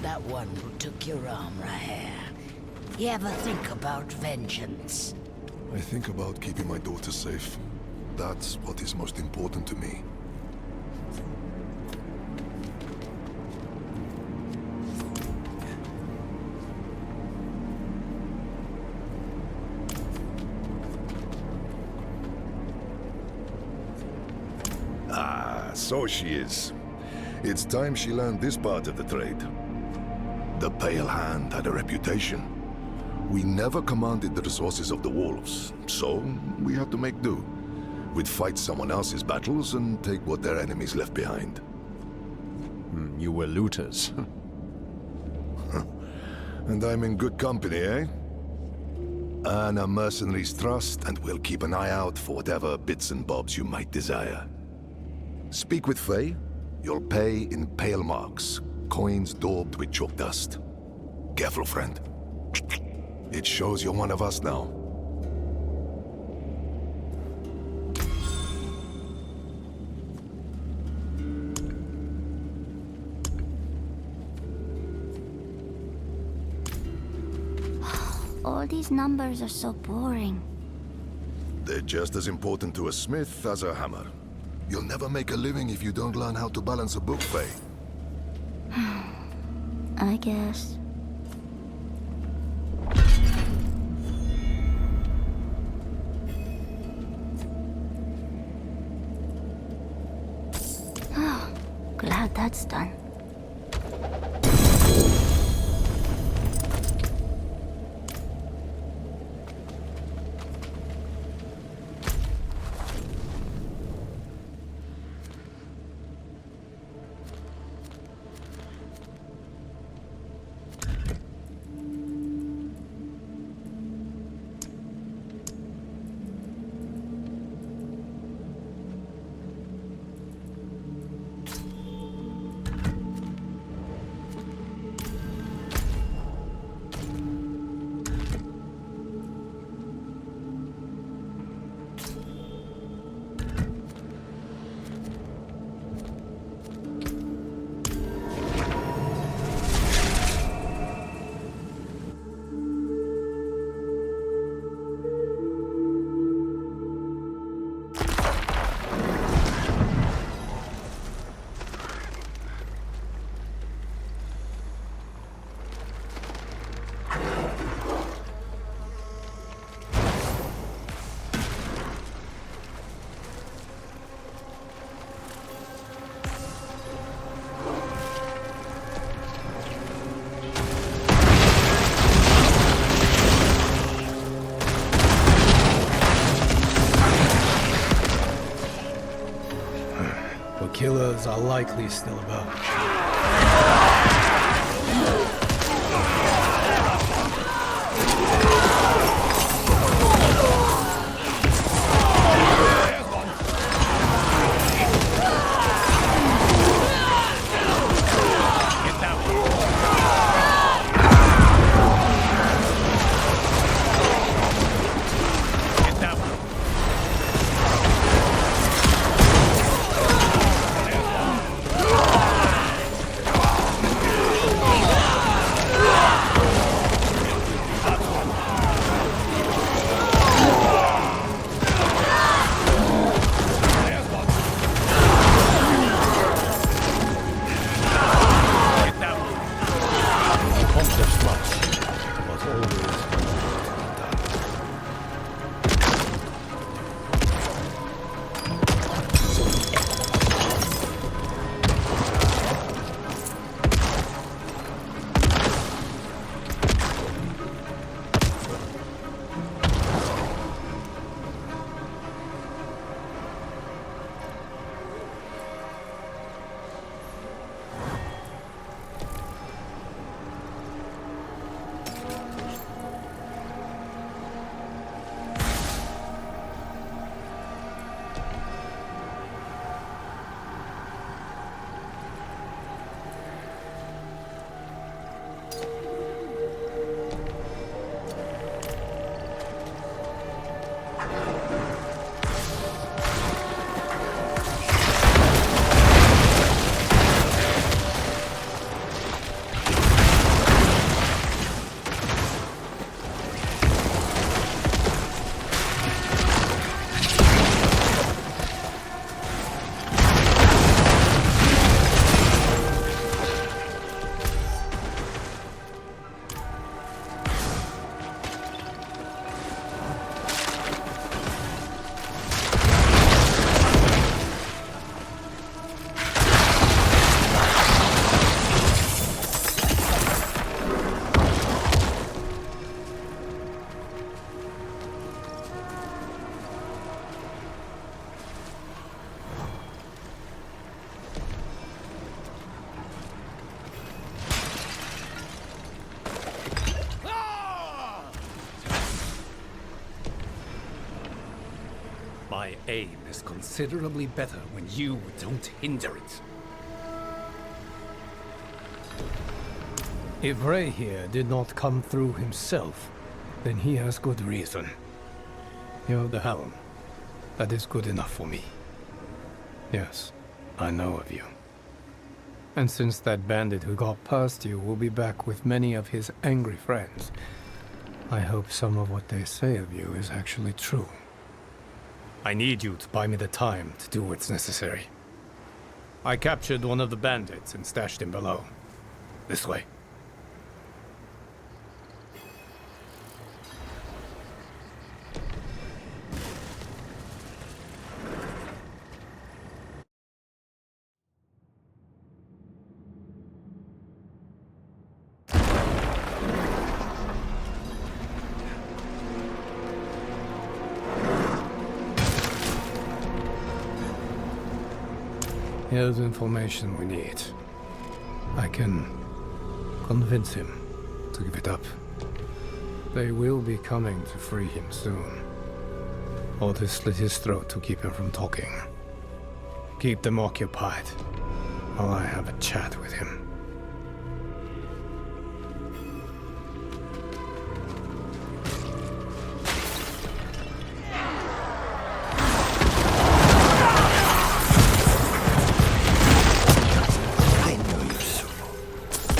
that one who took your arm, Raher. You ever think about vengeance? I think about keeping my daughter safe. That's what is most important to me. So she is. It's time she learned this part of the trade. The Pale Hand had a reputation. We never commanded the resources of the wolves, so we had to make do. We'd fight someone else's battles and take what their enemies left behind. You were looters. And I'm in good company, eh? Earn a mercenary's trust, and we'll keep an eye out for whatever bits and bobs you might desire. Speak with Faye. You'll pay in pale marks, coins daubed with chalk dust. Careful, friend. It shows you're one of us now. All these numbers are so boring. They're just as important to a smith as a hammer. You'll never make a living if you don't learn how to balance a book, Faye. I guess. Oh, glad that's done. Killers are likely still about. My aim is considerably better when you don't hinder it. If Ray here did not come through himself, then he has good reason. You have the helm. That is good enough for me. Yes, I know of you. And since that bandit who got past you will be back with many of his angry friends, I hope some of what they say of you is actually true. I need you to buy me the time to do what's necessary. I captured one of the bandits and stashed him below. This way. Here's information we need. I can convince him to give it up. They will be coming to free him soon. Or to slit his throat to keep him from talking. Keep them occupied while I have a chat with him.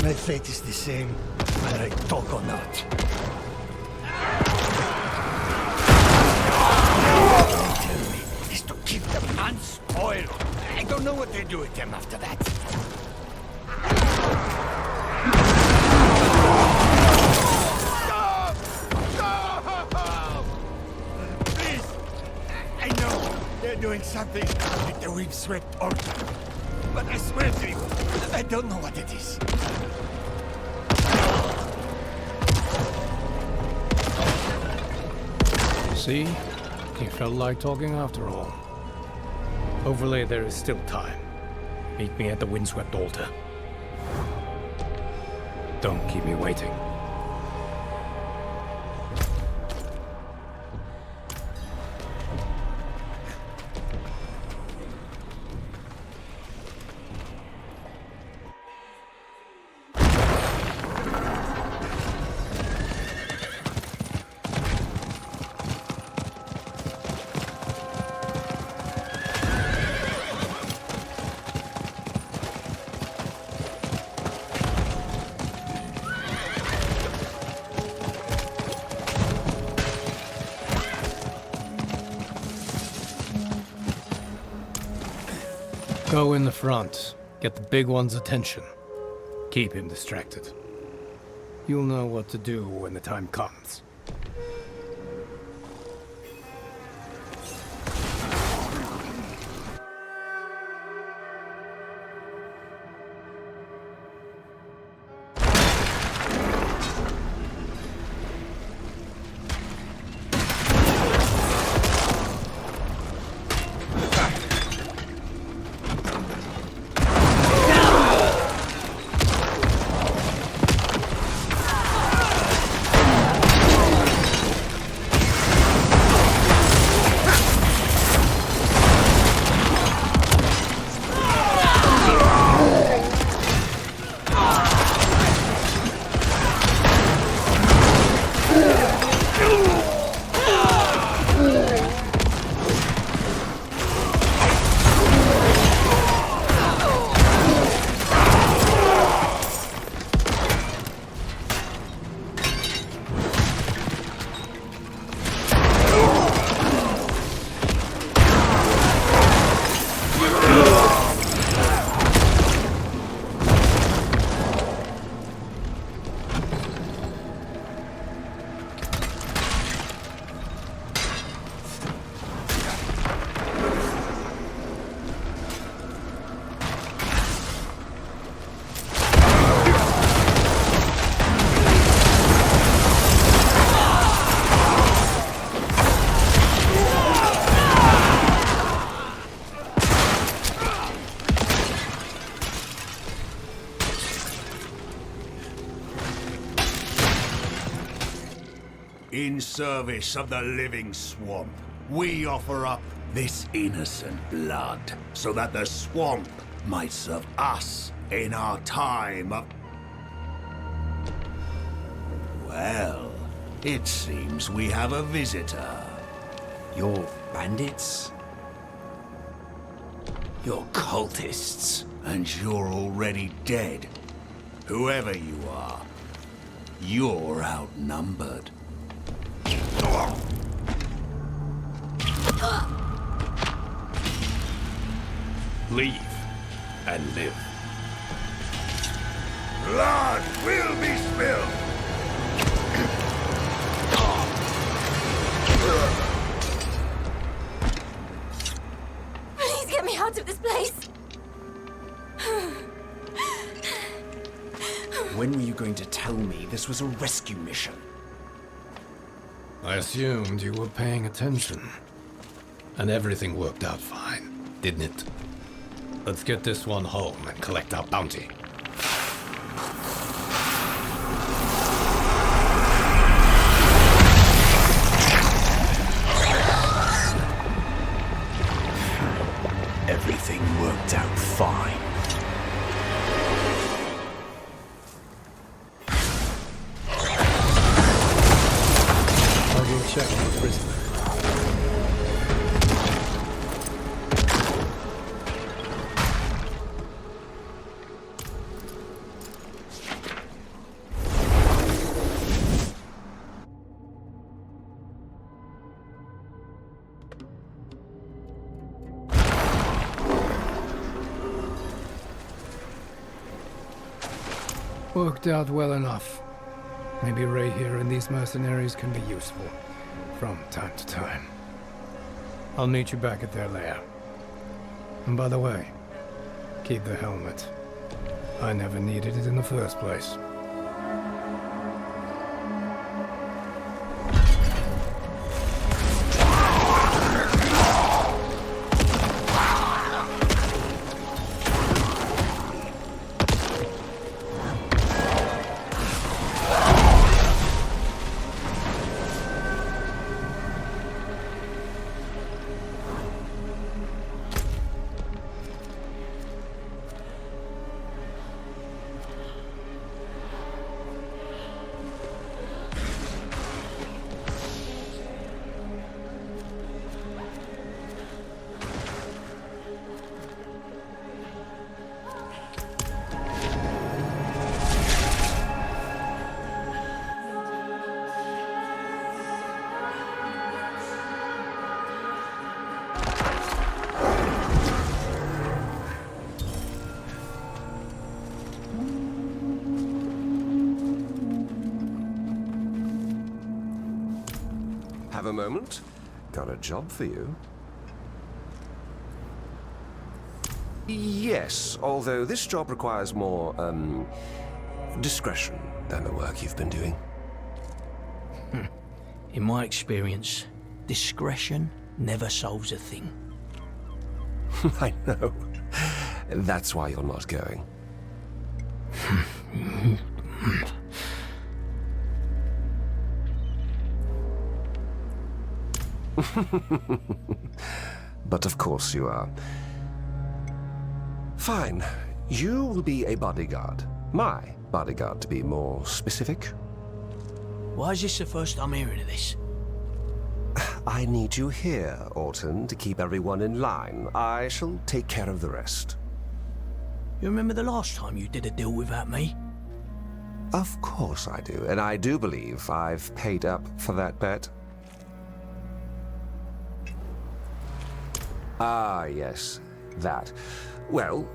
My fate is the same, whether I talk or not. They tell me is to keep them unspoiled. I don't know what they do with them after that. No! Please! I know they're doing something with the wind-swept altar. But I swear to you, I don't know what it is. See? He felt like talking after all. Hopefully there is still time. Meet me at the windswept altar. Don't keep me waiting. Go in the front. Get the big one's attention. Keep him distracted. You'll know what to do when the time comes. In service of the living swamp, we offer up this innocent blood so that the swamp might serve us in our time of... Well, it seems we have a visitor. You're bandits? You're cultists, and you're already dead. Whoever you are, you're outnumbered. Leave and live. Blood will be spilled! Please get me out of this place! When were you going to tell me this was a rescue mission? I assumed you were paying attention. And everything worked out fine, didn't it? Let's get this one home and collect our bounty. Everything worked out fine. I'll go check on the prisoner. Worked out well enough. Maybe Ray here and these mercenaries can be useful from time to time. I'll meet you back at their lair. And by the way, keep the helmet. I never needed it in the first place. Have a moment? Got a job for you. Yes, although this job requires more, discretion than the work you've been doing. In my experience, discretion never solves a thing. I know. That's why you're not going. But of course you are. Fine. You will be a bodyguard. My bodyguard, to be more specific. Why is this the first I'm hearing of this? I need you here, Orton, to keep everyone in line. I shall take care of the rest. You remember the last time you did a deal without me? Of course I do, and I do believe I've paid up for that bet. Ah, yes, that. Well,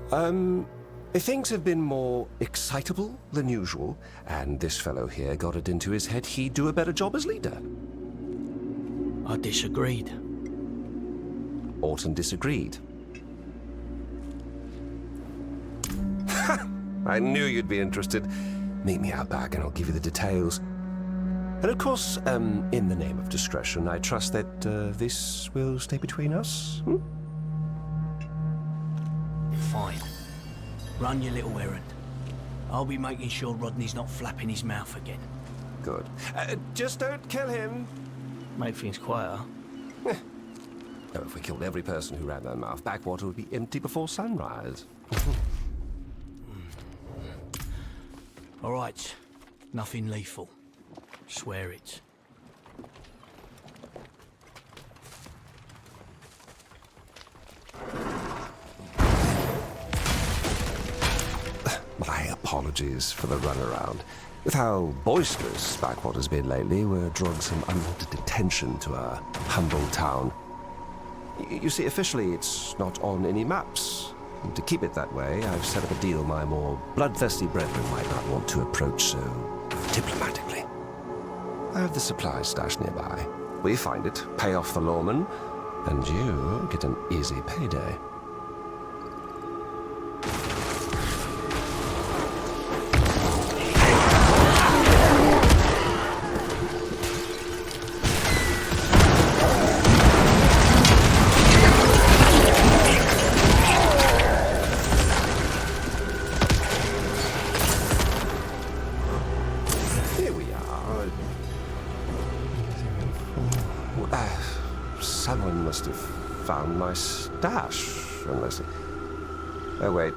things have been more excitable than usual, and this fellow here got it into his head he'd do a better job as leader. I disagreed. Orton disagreed. I knew you'd be interested. Meet me out back and I'll give you the details. And of course, in the name of discretion, I trust that this will stay between us. Hmm? Fine. Run your little errand. I'll be making sure Rodney's not flapping his mouth again. Good. Just don't kill him. Make things quieter. Oh, if we killed every person who ran their mouth, Backwater would be empty before sunrise. All right. Nothing lethal. Swear it. My apologies for the runaround. With how boisterous Backwater's been lately, we're drawing some unwanted attention to our humble town. You see, officially, it's not on any maps. And to keep it that way, I've set up a deal my more bloodthirsty brethren might not want to approach so diplomatically. I have the supplies stashed nearby. We find it, pay off the lawman, and you get an easy payday. Someone must have found my stash, unless it... Oh, wait.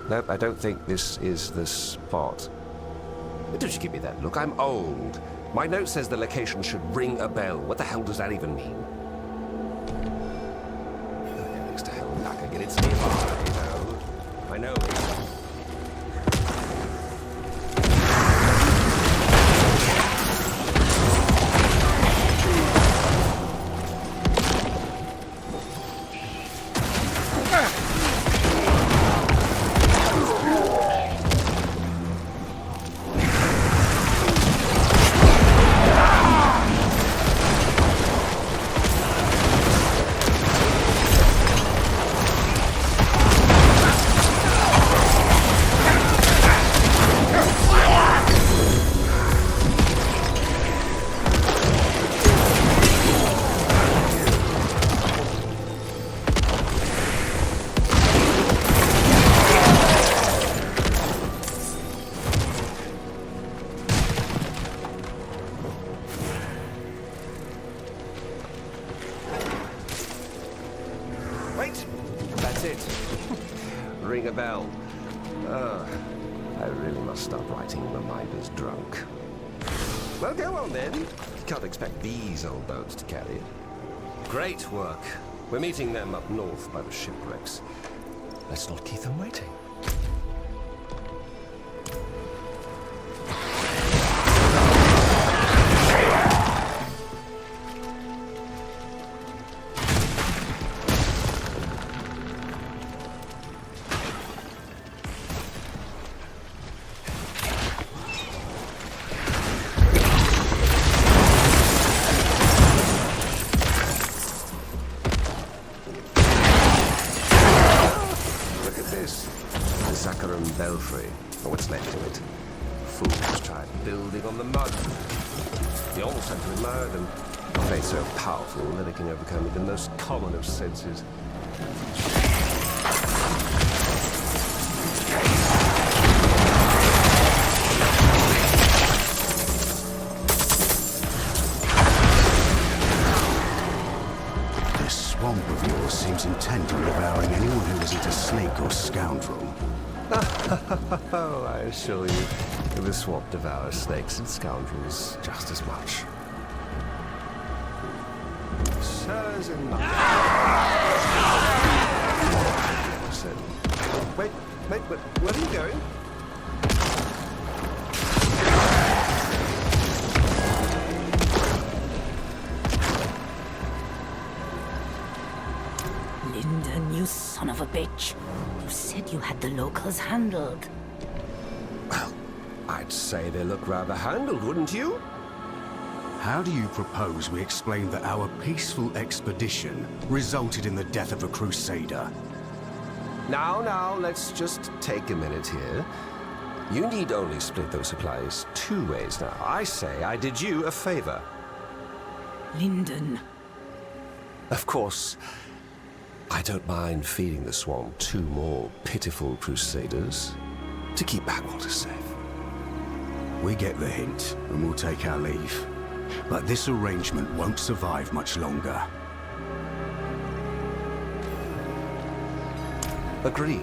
Nope, I don't think this is the spot. Don't you give me that look, I'm old. My note says the location should ring a bell. What the hell does that even mean? Oh, yeah, next to hell, back again, it's nearby, you know. I know it. Wait! That's it. Ring a bell. I really must stop writing reminders drunk. Well, go on then. You can't expect these old boats to carry it. Great work. We're meeting them up north by the shipwrecks. Let's not keep them waiting. Belfry, or what's left of it. Fools tried building on the mud. You almost have to admire them. They're so powerful that they can overcome the most common of senses. This swamp of yours seems intent on devouring anyone who isn't a snake or scoundrel. Oh, I assure you, the swamp devours snakes and scoundrels just as much. Sirs and Wait, where are you going? Lyndon, you son of a bitch. You said you had the locals handled. Well, I'd say they look rather handled, wouldn't you? How do you propose we explain that our peaceful expedition resulted in the death of a crusader? Now, let's just take a minute here. You need only split those supplies 2 ways now. I say I did you a favor. Lyndon. Of course, I don't mind feeding the swamp 2 more pitiful crusaders to keep Backwater safe. We get the hint, and we'll take our leave. But this arrangement won't survive much longer. Agreed.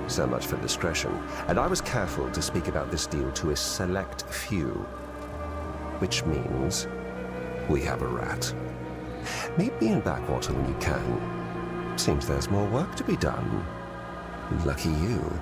So much for discretion. And I was careful to speak about this deal to a select few. Which means we have a rat. Meet me in Backwater when you can. Seems there's more work to be done. Lucky you.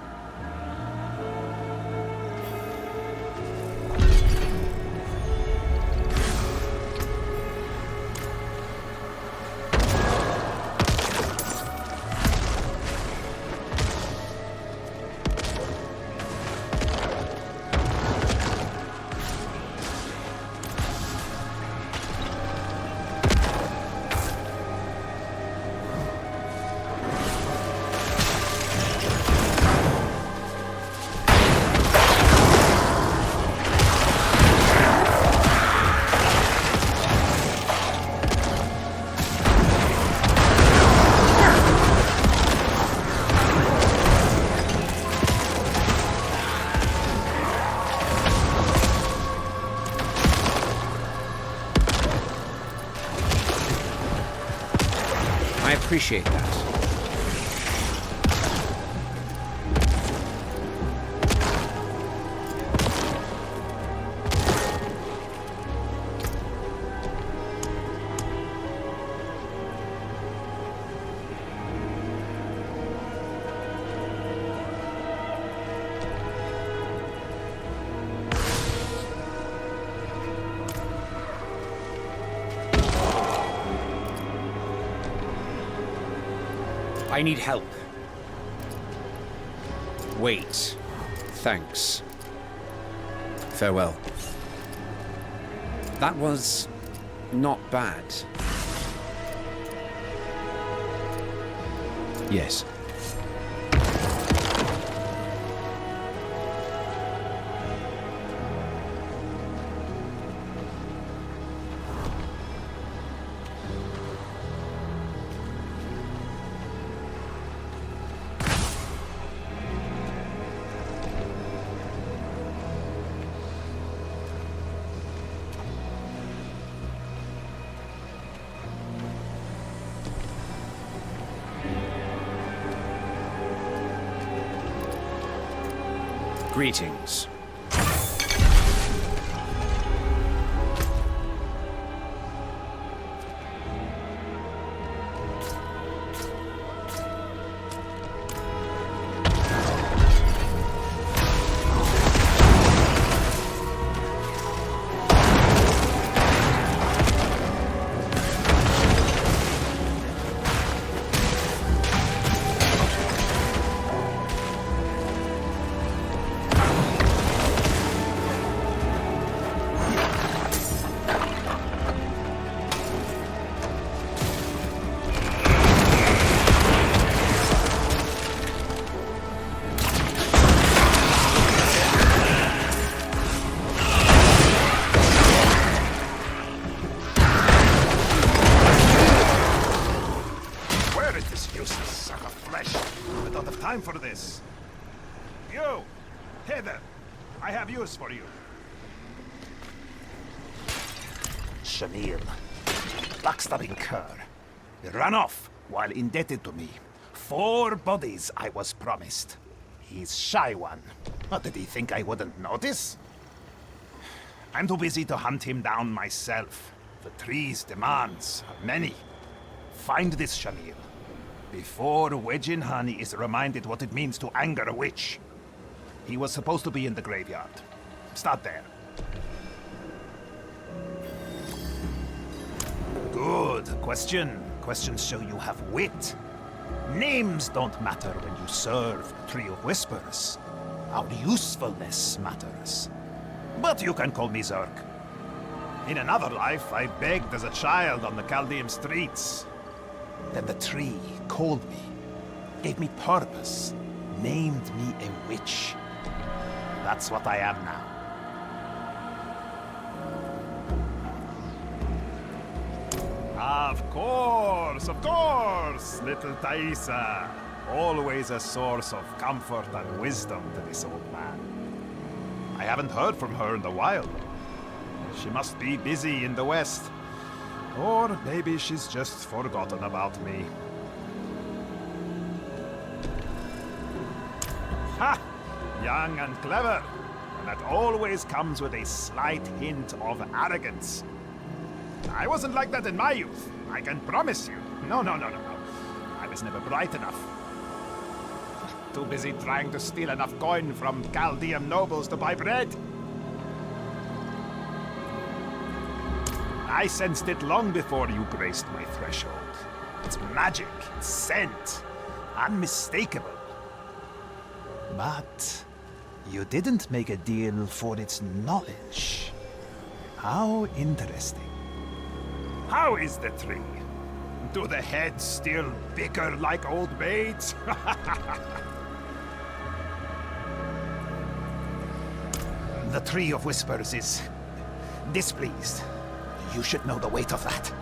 I appreciate that. I need help. Wait. Thanks. Farewell. That was not bad. Yes. Greetings. For this. You! Heather! I have use for you. Shamil. Backstabbing cur. He ran off while indebted to me. 4 bodies I was promised. He's shy one. What, did he think I wouldn't notice? I'm too busy to hunt him down myself. The tree's demands are many. Find this Shamil. Before Wedgin Honey is reminded what it means to anger a witch. He was supposed to be in the graveyard. Start there. Good. Questions show you have wit. Names don't matter when you serve Tree of Whispers. Our usefulness matters. But you can call me Zerk. In another life, I begged as a child on the Chaldean streets. Then the tree called me, gave me purpose, named me a witch. That's what I am now. Of course, little Thaisa. Always a source of comfort and wisdom to this old man. I haven't heard from her in a while. She must be busy in the West. Or maybe she's just forgotten about me. Ha! Young and clever. And that always comes with a slight hint of arrogance. I wasn't like that in my youth, I can promise you. No. I was never bright enough. Too busy trying to steal enough coin from Chaldean nobles to buy bread. I sensed it long before you graced my threshold. It's magic, it's scent, unmistakable. But you didn't make a deal for its knowledge. How interesting. How is the tree? Do the heads still bicker like old maids? The Tree of Whispers is displeased. You should know the weight of that.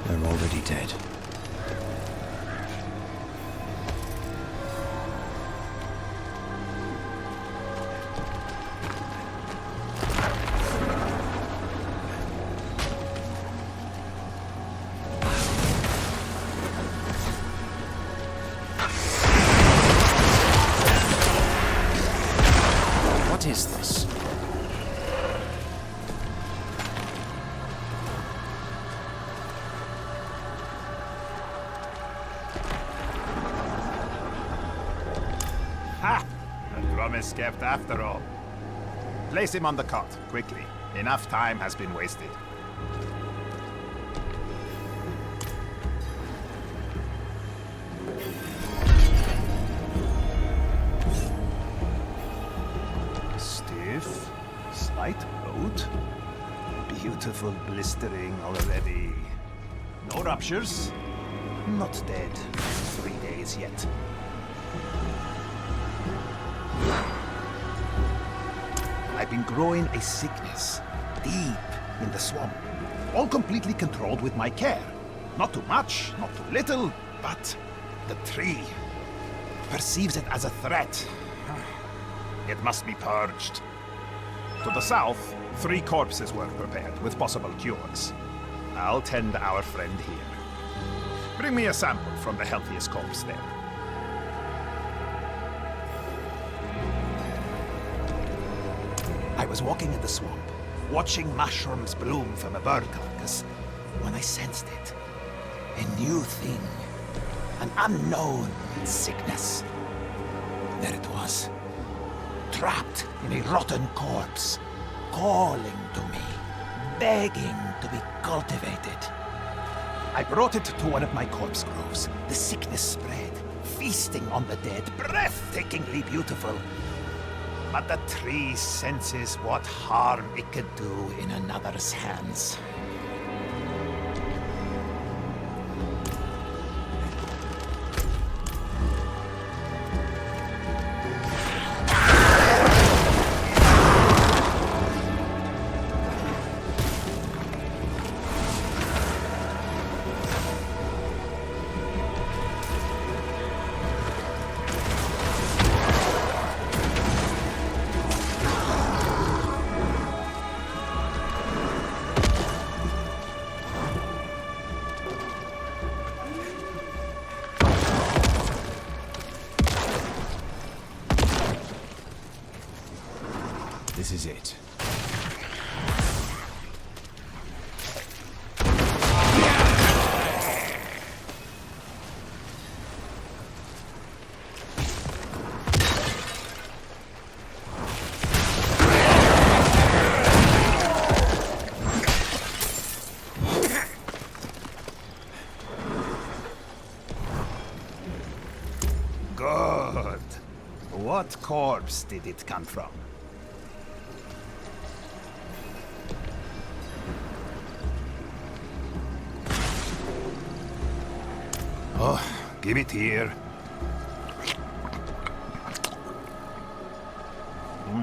They're already dead. What is this? Ha! A promise kept after all. Place him on the cot, quickly. Enough time has been wasted. Stiff, slight bloat. Beautiful blistering already. No ruptures. Not dead. 3 days yet. I've been growing a sickness deep in the swamp, all completely controlled with my care. Not too much, not too little, but the tree perceives it as a threat. It must be purged. To the south, 3 corpses were prepared with possible cures. I'll tend our friend here. Bring me a sample from the healthiest corpse there. I was walking in the swamp, watching mushrooms bloom from a bird carcass, when I sensed it. A new thing. An unknown sickness. There it was. Trapped in a rotten corpse. Calling to me. Begging to be cultivated. I brought it to one of my corpse groves. The sickness spread. Feasting on the dead. Breathtakingly beautiful. But the tree senses what harm it could do in another's hands. This is it. Good. What corpse did it come from? Oh, give it here.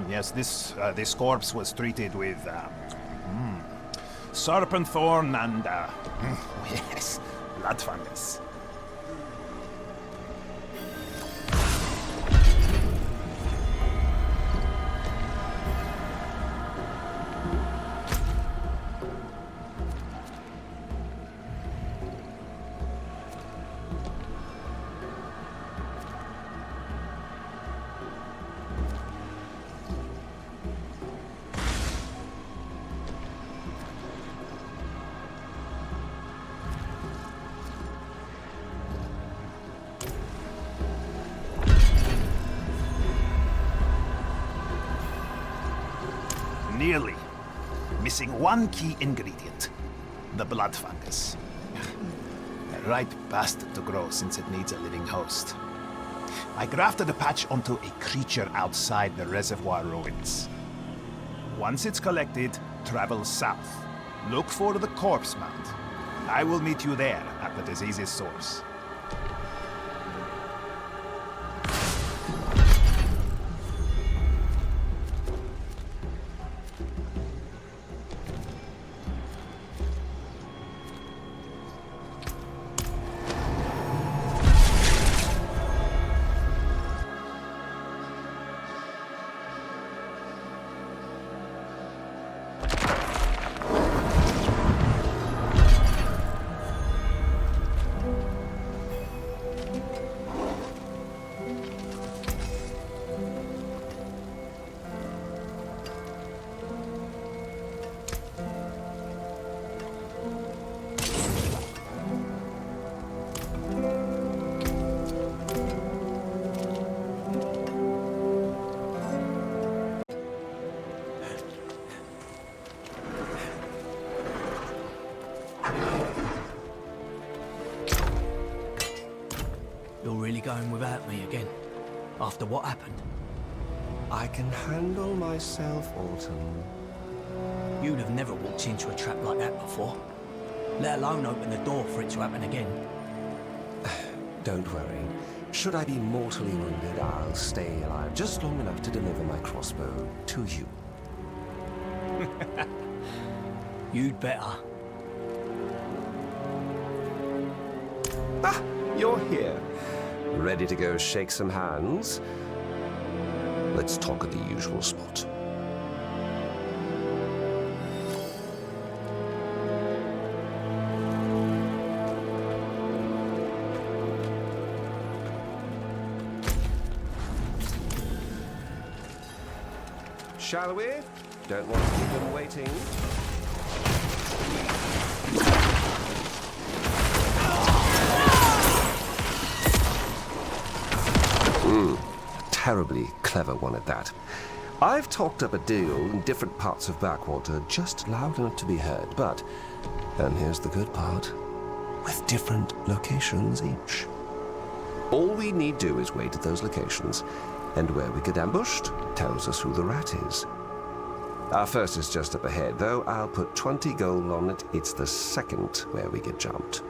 Yes, this corpse was treated with serpent thorn and yes, blood fungus. Nearly. Missing one key ingredient. The blood fungus. A ripe bastard to grow since it needs a living host. I grafted a patch onto a creature outside the reservoir ruins. Once it's collected, travel south. Look for the corpse mound. I will meet you there at the disease's source. You're really going without me again? After what happened? I can handle myself, Alton. You'd have never walked into a trap like that before. Let alone open the door for it to happen again. Don't worry. Should I be mortally wounded, I'll stay alive just long enough to deliver my crossbow to you. You'd better. Ah, you're here. Ready to go shake some hands? Let's talk at the usual spot. Shall we? Don't want to keep them waiting. Terribly clever one at that. I've talked up a deal in different parts of Backwater, just loud enough to be heard, but, and here's the good part, with different locations each. All we need do is wait at those locations, and where we get ambushed tells us who the rat is. Our first is just up ahead, though I'll put 20 gold on it. It's the second where we get jumped.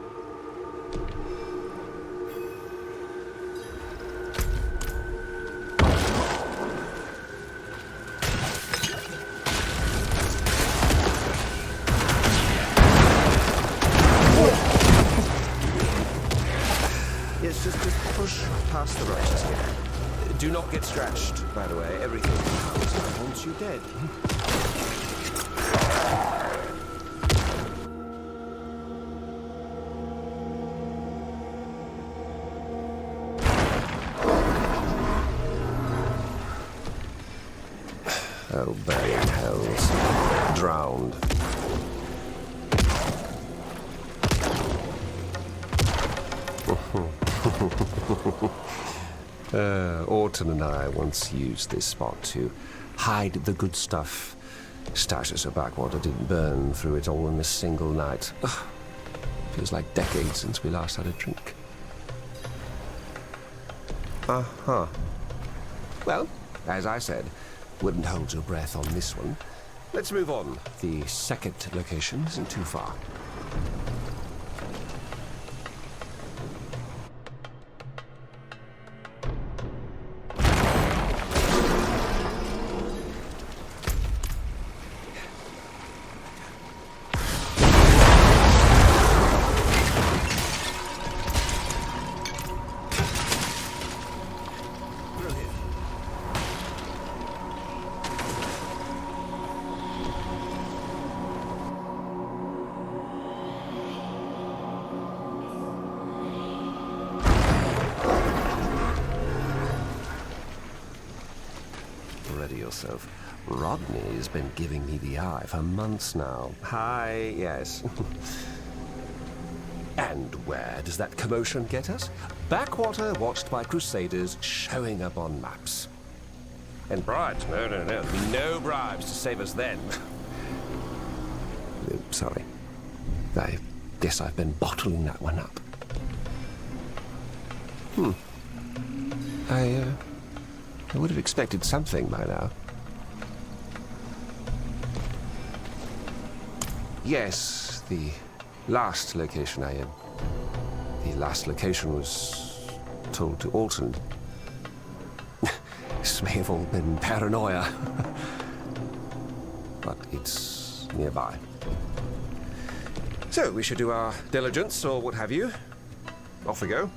Yes, just push past the righteous here. Do not get scratched, by the way. Everything counts once you're dead. Oh, burning hells. Drowned. Orton and I once used this spot to hide the good stuff. Stashes of Backwater didn't burn through it all in a single night. Ugh. Feels like decades since we last had a drink. Uh-huh. Well, as I said, wouldn't hold your breath on this one. Let's move on. The second location isn't too far. myself. Rodney's been giving me the eye for months now. Hi, yes. And where does that commotion get us? Backwater watched by Crusaders showing up on maps. And bribes? No. No bribes to save us then. Sorry. I guess I've been bottling that one up. I would have expected something by now. Yes, the last location the last location was told to Alton. This may have all been paranoia. But it's nearby. So, we should do our diligence, or what have you. Off we go.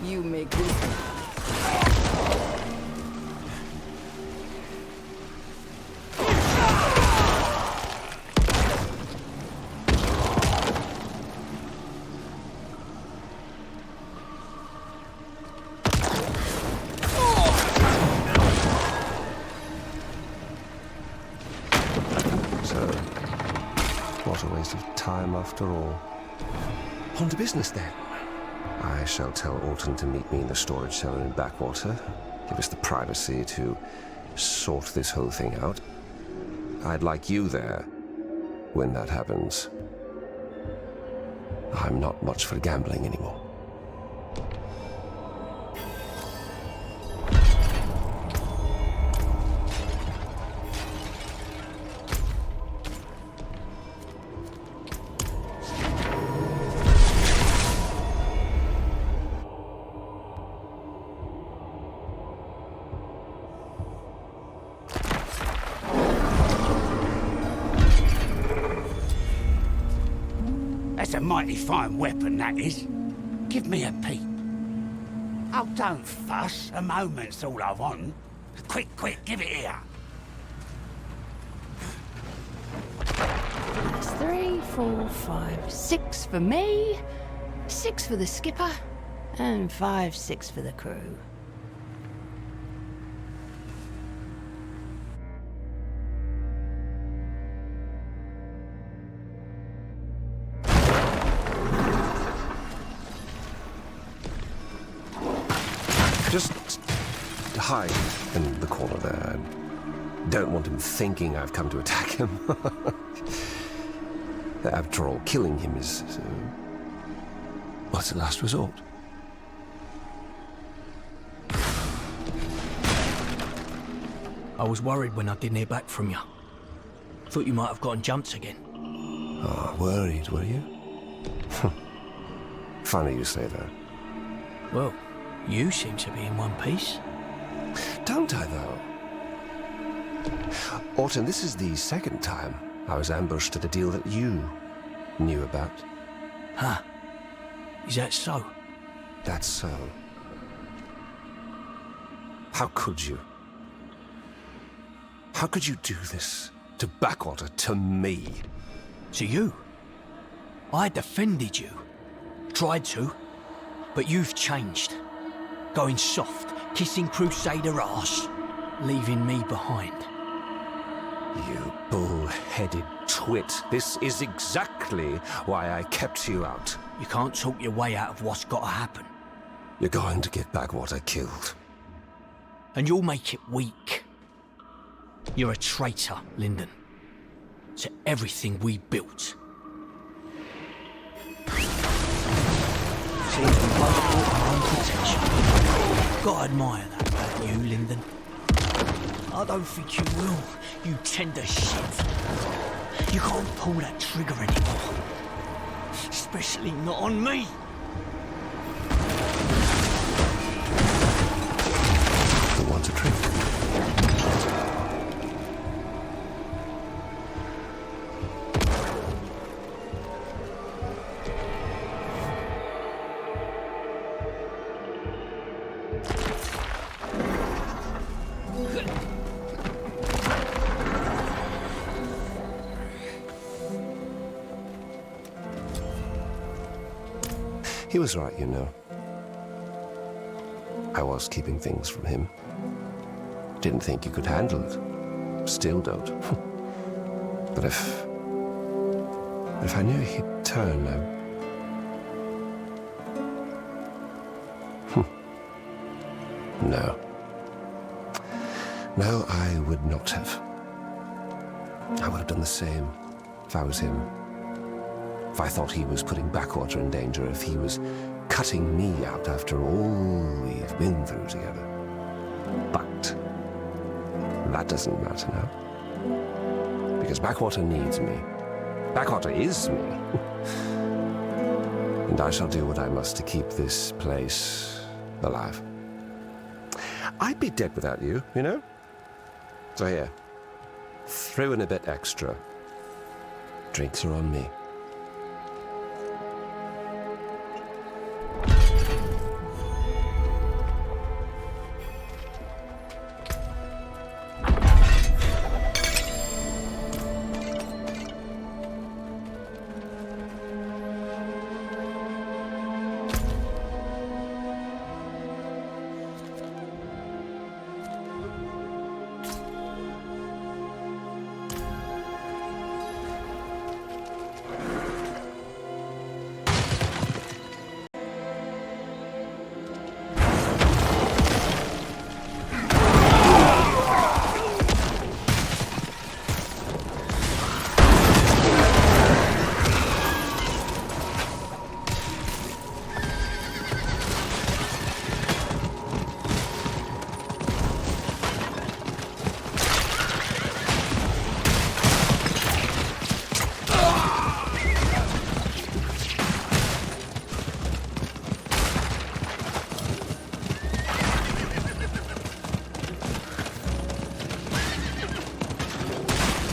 You make this. So, what a waste of time after all. On to business then. I shall tell Alton to meet me in the storage cellar in Backwater. Give us the privacy to sort this whole thing out. I'd like you there when that happens. I'm not much for gambling anymore. That's a mighty fine weapon, that is. Give me a peep. Oh, don't fuss. A moment's all I want. Quick, give it here. That's 3, 4, 5, 6 for me, 6 for the skipper, and 5, 6 for the crew. Just hide in the corner there. I don't want him thinking I've come to attack him. After all, killing him is... what's the last resort? I was worried when I didn't hear back from you. Thought you might have gotten jumped again. Oh, worried, were you? Funny you say that. Well, you seem to be in one piece. Don't I, though? Alton, this is the second time I was ambushed at a deal that you knew about. Huh. Is that so? That's so. How could you? How could you do this to Backwater, to me? To you? I defended you. Tried to. But you've changed. Going soft, kissing Crusader arse, leaving me behind. You bull-headed twit. This is exactly why I kept you out. You can't talk your way out of what's got to happen. You're going to get Backwater killed. And you'll make it weak. You're a traitor, Lyndon. To everything we built. Seems we both bought our own protection. Gotta admire that about you, Lyndon. I don't think you will, you tender shit. You can't pull that trigger anymore. Especially not on me. You want a drink? He was right, you know. I was keeping things from him. Didn't think you could handle it. Still don't. But if I knew he'd turn, No. No, I would not have. I would have done the same if I was him. If I thought he was putting Backwater in danger, if he was cutting me out after all we've been through together. But that doesn't matter now. Because Backwater needs me. Backwater is me. And I shall do what I must to keep this place alive. I'd be dead without you, you know? So here, throw in a bit extra. Drinks are on me.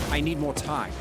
I need more time.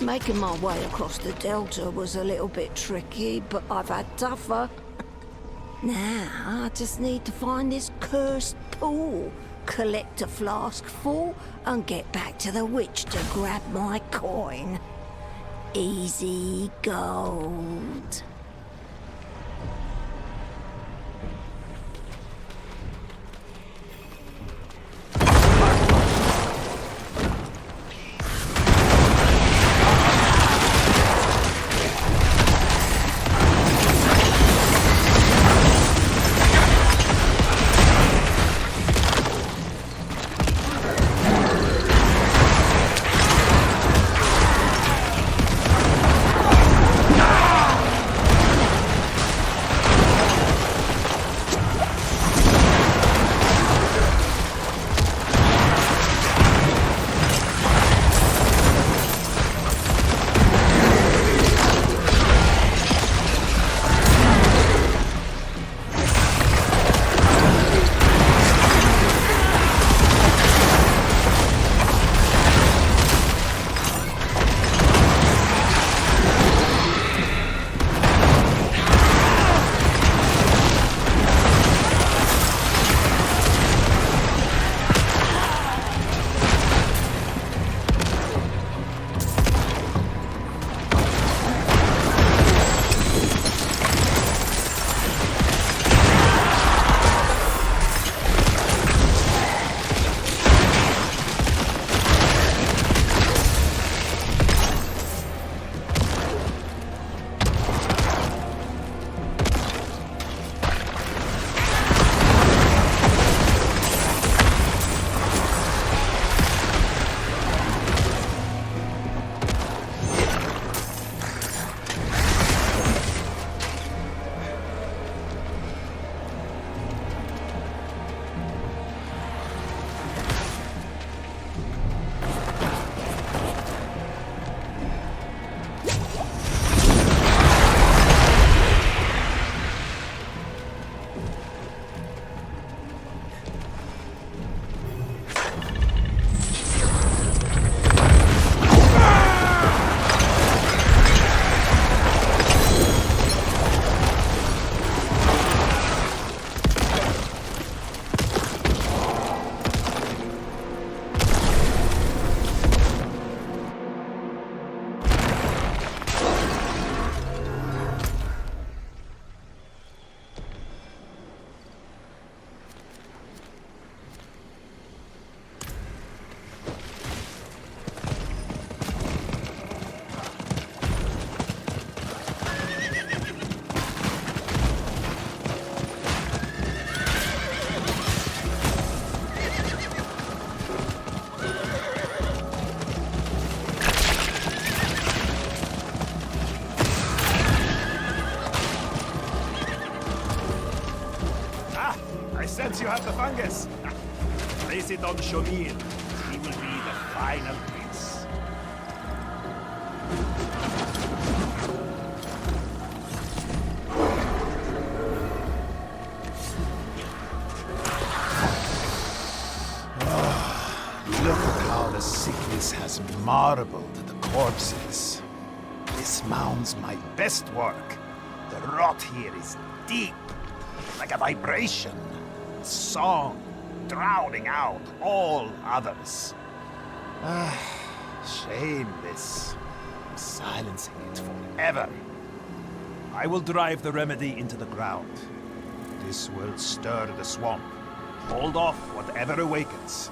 Making my way across the Delta was a little bit tricky, but I've had tougher. Now, I just need to find this cursed pool, collect a flask full, and get back to the witch to grab my coin. Easy gold. Since you have the fungus, place it on Shamil. He will be the final piece. Look at how the sickness has marbled the corpses. This mounds my best work. The rot here is deep, like a vibration. Song, drowning out all others. Shame this. I'm silencing it forever. I will drive the remedy into the ground. This will stir the swamp. Hold off whatever awakens.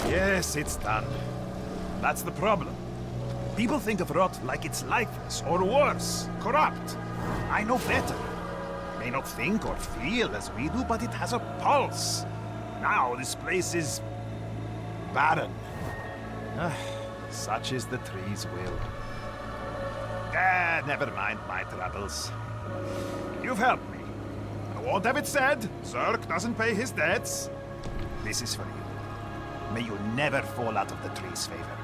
Yes, it's done. That's the problem. People think of rot like it's lifeless, or worse, corrupt. I know better. May not think or feel as we do, but it has a pulse. Now this place is barren. Such is the tree's will. Never mind my troubles. You've helped me. I won't have it said, Zerk doesn't pay his debts. This is for you. May you never fall out of the tree's favor.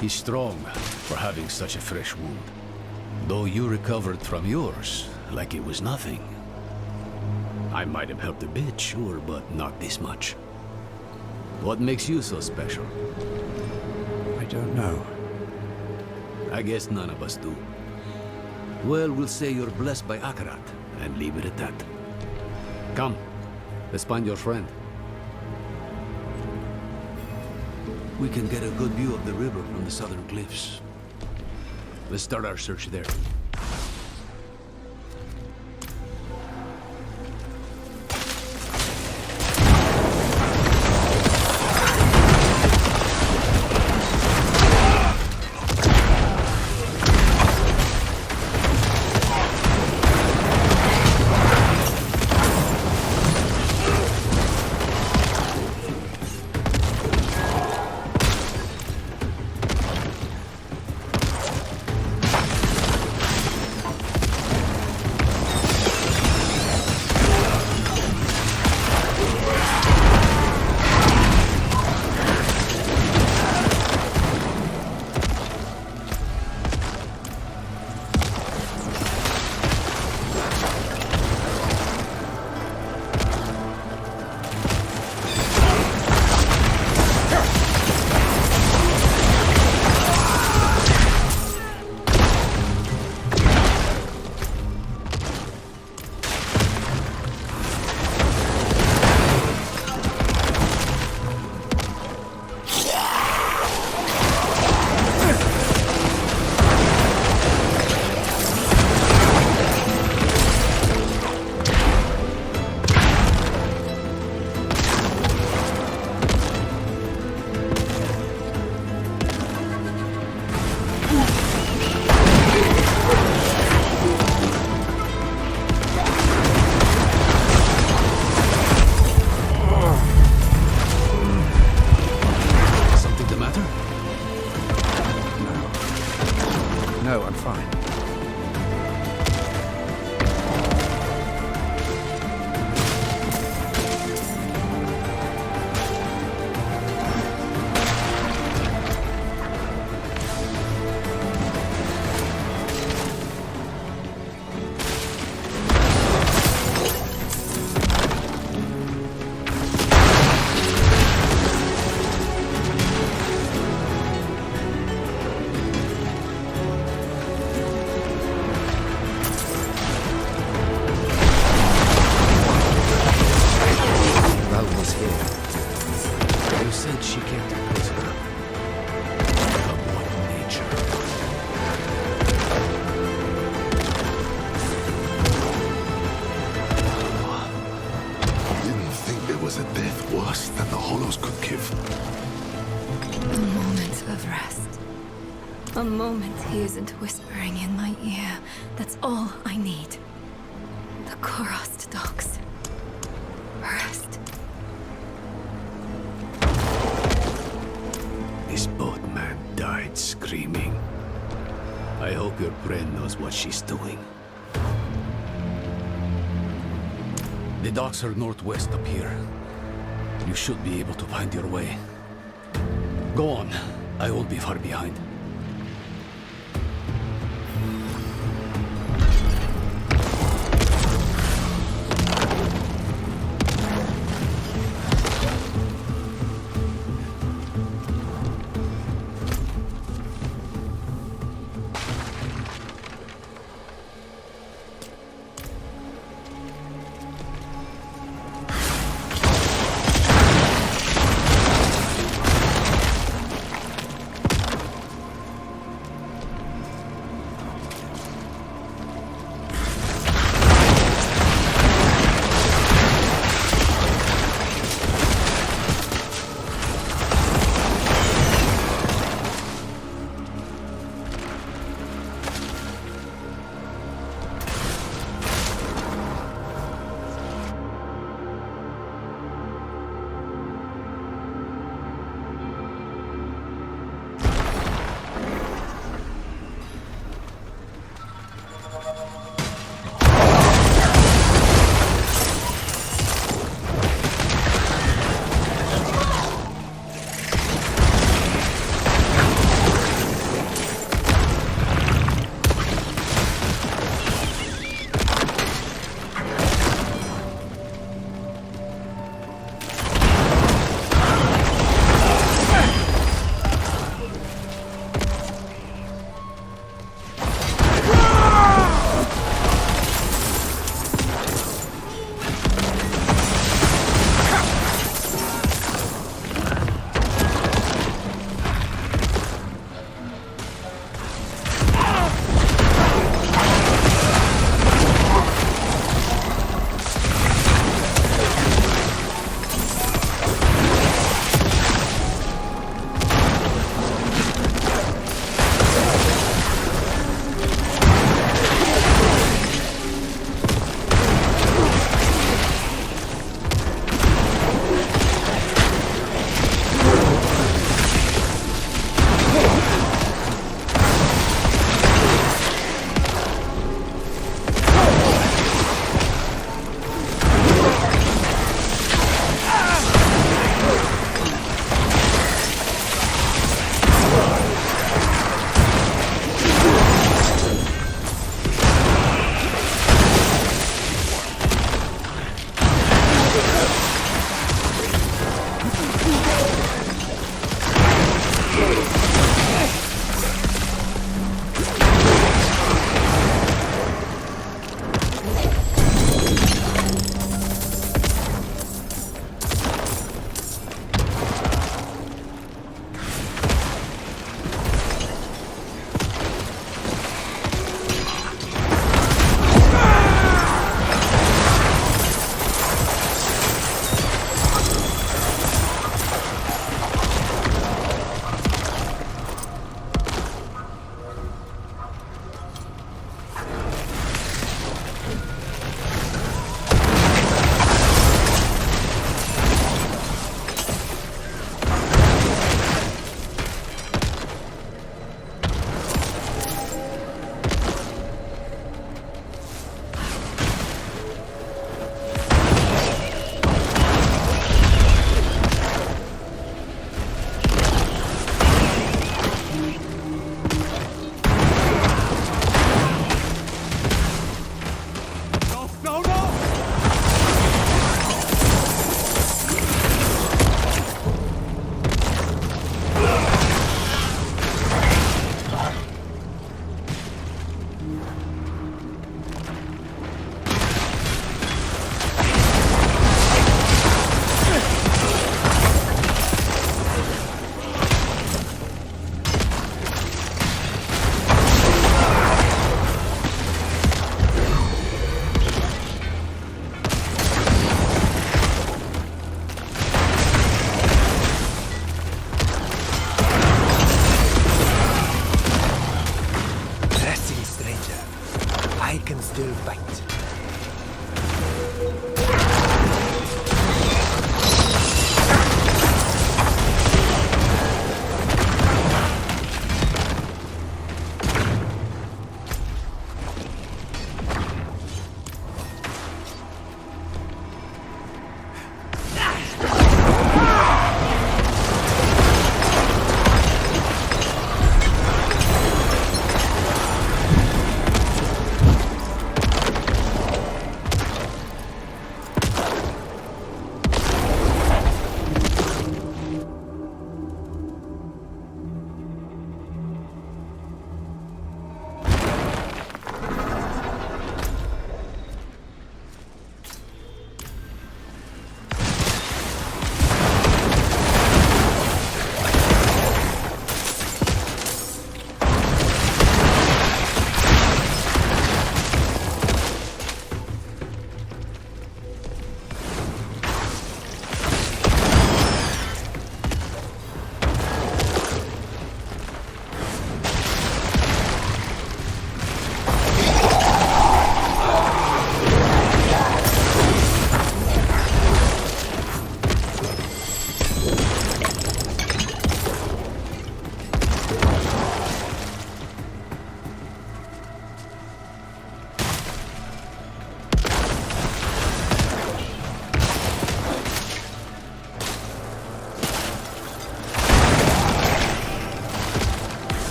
He's strong for having such a fresh wound. Though you recovered from yours like it was nothing. I might have helped a bit, sure, but not this much. What makes you so special? I don't know. I guess none of us do. Well, we'll say you're blessed by Akarat, and leave it at that. Come, let's find your friend. We can get a good view of the river from the southern cliffs. Let's start our search there. worse than the Hollows could give. A moment of rest. A moment he isn't whispering in my ear. That's all I need. The Korost dogs. Rest. This boatman died screaming. I hope your friend knows what she's doing. The docks are northwest up here. You should be able to find your way. Go on. I won't be far behind.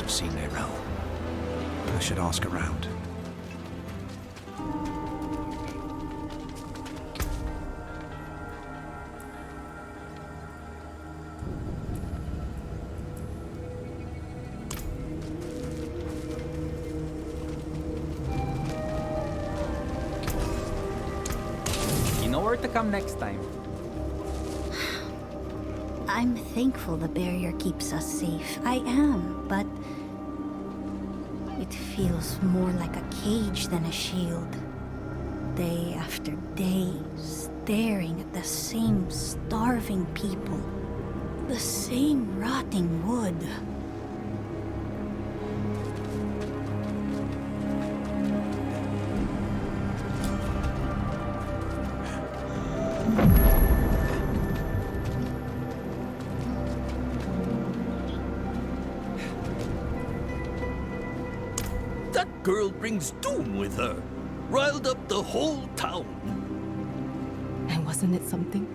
have seen Nerel. I should ask around. You know where to come next time. I'm thankful the barrier keeps us safe. I am, but it feels more like a cage than a shield. Day after day, staring at the same starving people, the same rotting wood. That girl brings doom with her. Riled up the whole town. And wasn't it something?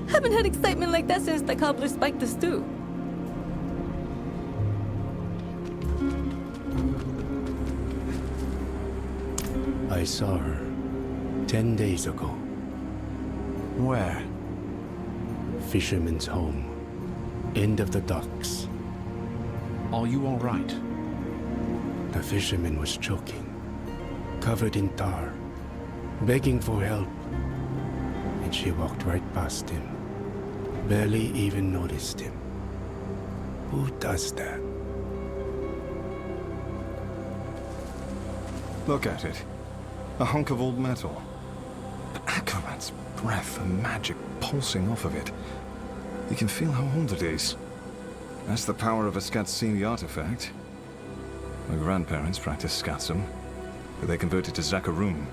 Haven't had excitement like that since the cobbler spiked the stew. I saw her 10 days ago. Where? Fisherman's home. End of the docks. Are you all right? The fisherman was choking, covered in tar, begging for help. And she walked right past him, barely even noticed him. Who does that? Look at it. A hunk of old metal. But Akarat's breath and magic pulsing off of it. You can feel how old it is. That's the power of a Skatsini artifact. My grandparents practiced Skatsum, but they converted to Zakarum.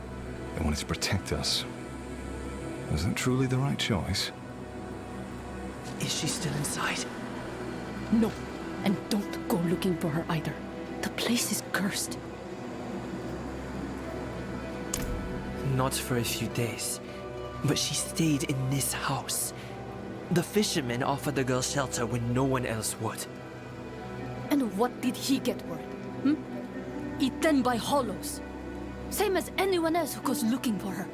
They wanted to protect us. Was that truly the right choice? Is she still inside? No, and don't go looking for her either. The place is cursed. Not for a few days, but she stayed in this house. The fisherman offered the girl shelter when no one else would. And what did he get for it? Eaten by hollows. Same as anyone else who goes looking for her.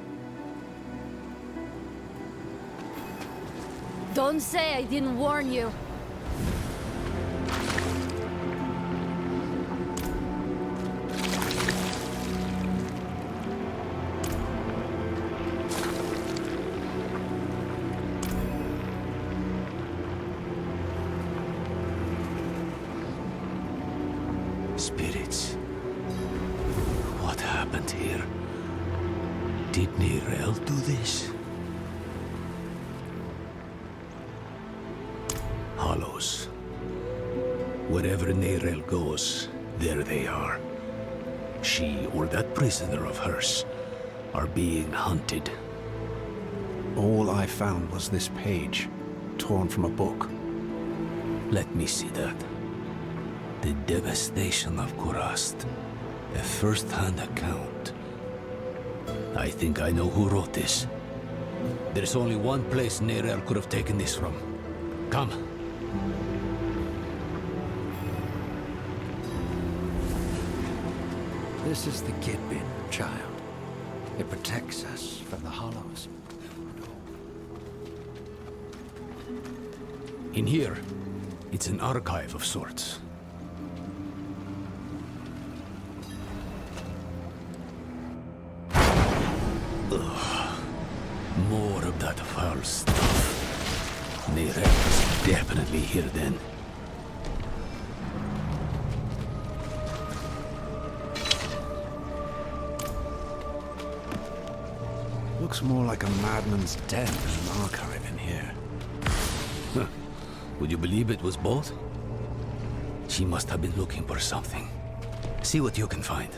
Don't say I didn't warn you. Spirits. What happened here? Did Nerel do this? Hollows. Wherever Nerel goes, there they are. She or that prisoner of hers are being hunted. All I found was this page, torn from a book. Let me see that. The devastation of Kurast. A first-hand account. I think I know who wrote this. There's only one place Nerel could have taken this from. Come. This is the Kidbin, child. It protects us from the hollows. In here, it's an archive of sorts. Ugh. More of that foul stuff. Nerel was definitely here then. Looks more like a madman's den than an archive in here. Huh. Would you believe it was both? She must have been looking for something. See what you can find.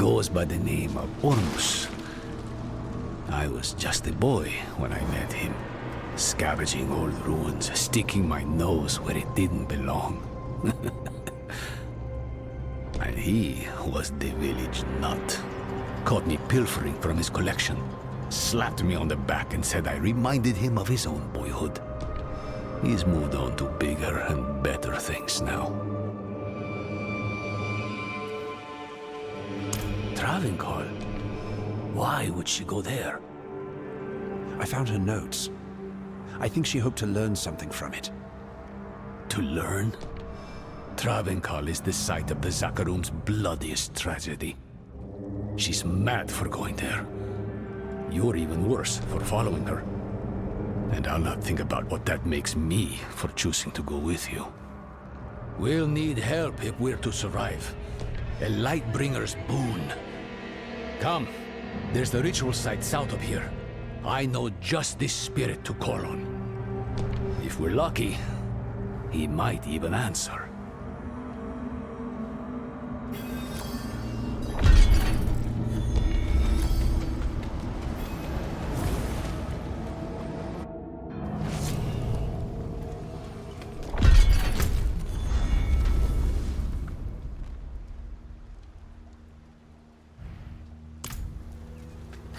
goes by the name of Ormus. I was just a boy when I met him, scavenging old ruins, sticking my nose where it didn't belong. And he was the village nut. Caught me pilfering from his collection, slapped me on the back and said I reminded him of his own boyhood. He's moved on to bigger and better things now. Travincal? Why would she go there? I found her notes. I think she hoped to learn something from it. To learn? Travincal is the site of the Zakaroom's bloodiest tragedy. She's mad for going there. You're even worse for following her. And I'll not think about what that makes me for choosing to go with you. We'll need help if we're to survive. A Lightbringer's boon. Come, there's the ritual site south of here. I know just this spirit to call on. If we're lucky, he might even answer.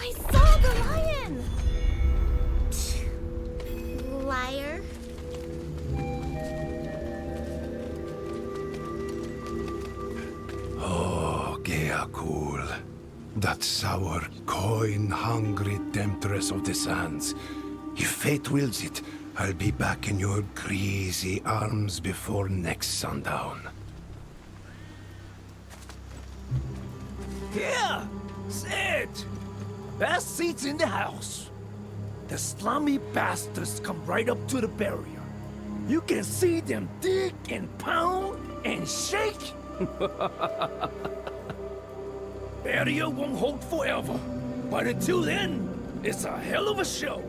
I saw the lion! Liar. Oh, Geakul, that sour, coin-hungry temptress of the sands. If fate wills it, I'll be back in your greasy arms before next sundown. Here! Sit! Best seats in the house. The slummy bastards come right up to the barrier. You can see them dig and pound and shake. Barrier won't hold forever, but until then, it's a hell of a show.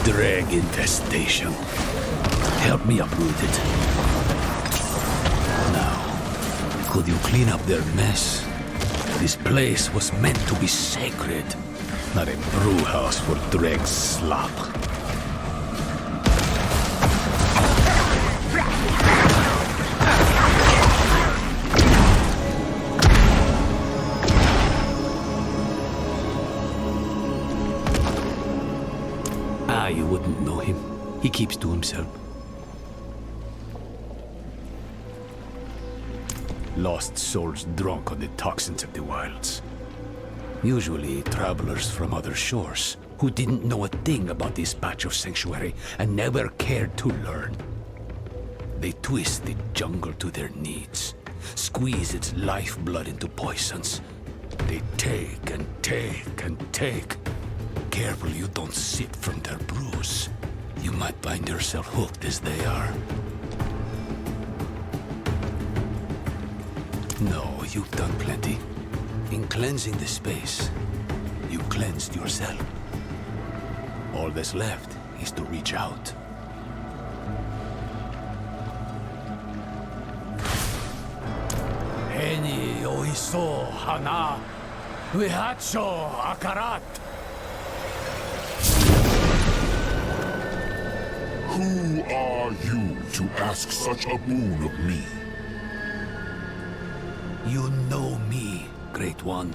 Drag infestation. Help me uproot it. Now, could you clean up their mess? This place was meant to be sacred, not a brew house for drag slop. You wouldn't know him. He keeps to himself. Lost souls drunk on the toxins of the wilds. Usually travelers from other shores who didn't know a thing about this patch of sanctuary and never cared to learn. They twist the jungle to their needs, squeeze its lifeblood into poisons. They take and take and take. Careful you don't sip from their brews. You might find yourself hooked as they are. No, you've done plenty. In cleansing the space, you cleansed yourself. All that's left is to reach out. Heni oiso hana, vihacho akarat. Who are you to ask such a boon of me? You know me, Great One.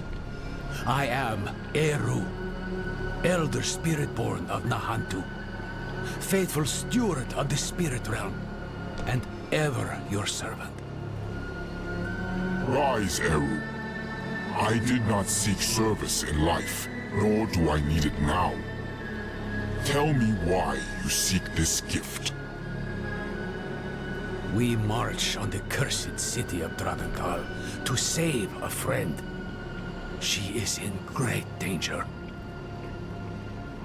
I am Eru, Elder Spiritborn of Nahantu, faithful steward of the Spirit Realm, and ever your servant. Rise, Eru. I did not seek service in life, nor do I need it now. Tell me why you seek this gift. We march on the cursed city of Dravenkal to save a friend. She is in great danger.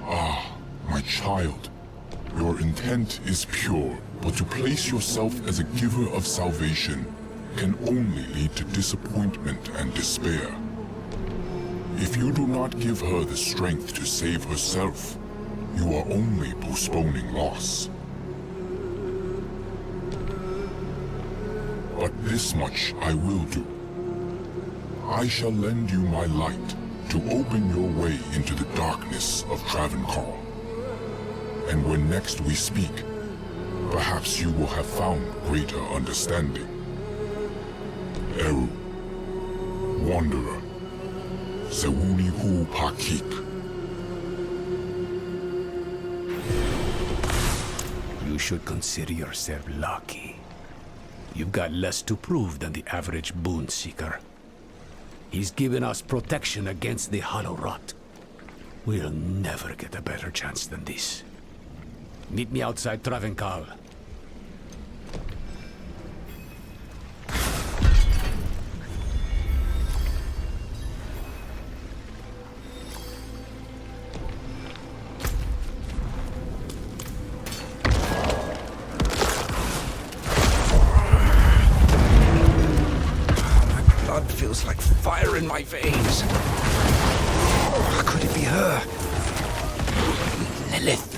Ah, my child. Your intent is pure, but to place yourself as a giver of salvation can only lead to disappointment and despair. If you do not give her the strength to save herself, you are only postponing loss. But this much I will do. I shall lend you my light to open your way into the darkness of Travenkal. And when next we speak, perhaps you will have found greater understanding. Eru, Wanderer, Sewuni Hu Pakik. You should consider yourself lucky. You've got less to prove than the average boon seeker. He's given us protection against the Hollow Rot. We'll never get a better chance than this. Meet me outside Travenkal. Feels like fire in my veins. How could it be her? Lilith.